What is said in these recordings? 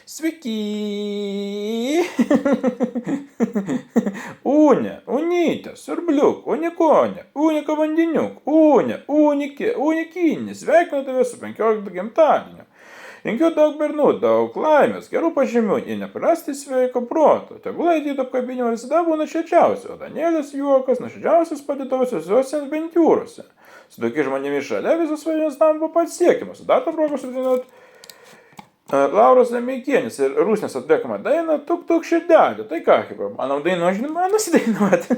Sveiki. Unė, unytė, siurbliuk, unikonė, unika vandeniuk, unė, unikė, unikinė. Sveikinu tave su 15 gimtadieniu. Linkiu daug bernų, daug laimės, gerų pažymių ir neprarasti sveiko proto. Tegul ateitų apkabinimai visada būna šilčiausi, o Danielės juokas nuoširdžiausias padėtausios visose adventūrose. Su tokiais žmonėmis šalia visos svajonės tampa pasiekimas. Dar tą progą sudainuot Lauros Lemeikienės ir Rusnės atliekama daina Tuk tuk širdelė. Tai ką, kaip manau, dainuoju, žinoma, nusidainuoti.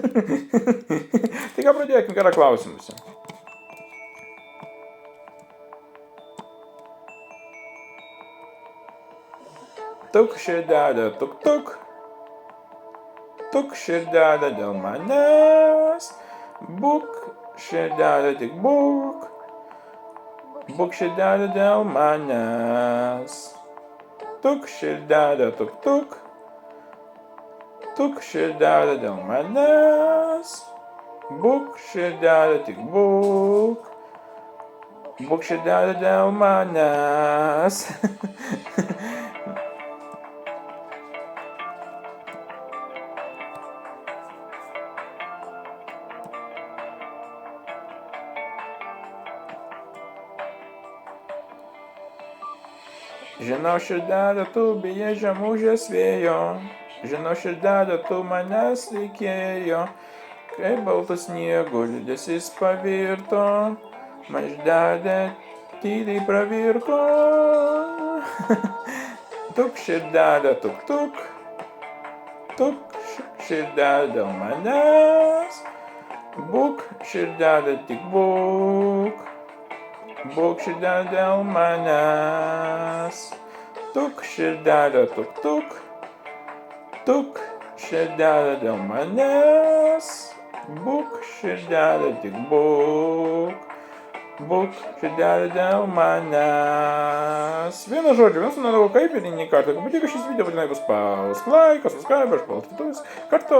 Tai ką pradėkime, gerą klausimus. Tuk širdelė, tuk tuk. Tuk širdelė dėl manęs. Būk širdelė, tik būk. Būk širdelė dėl manęs. Tuk širdelė, tuk tuk. Tuk širdelė dėl manęs. Būk širdelė, tik būk. Būk širdelė dėl manęs. Žinau, širdelė, tu bijai žemužės vėjo. Žinau, širdelė, tu manęs reikėjo. Kai baltų sniego liūdesys pavirto, maždelė tyliai pravirko. Tuk širdelė, tuk tuk. Tuk širdelė dėl manęs. Būk širdelė, tik būk. Būk širdelė dėl manęs. Tuk širdelė, tuk tuk. Tuk širdelė dėl manęs. Būk širdelė, tik būk. Būk širdelė dėl manęs. Vienu žodžiu, vienas nuodavau kaip ir nei kartą. Jeigu patiko šis video, būtinai bus spausk laiką, subscribe, aš palauksiu kitus kartu.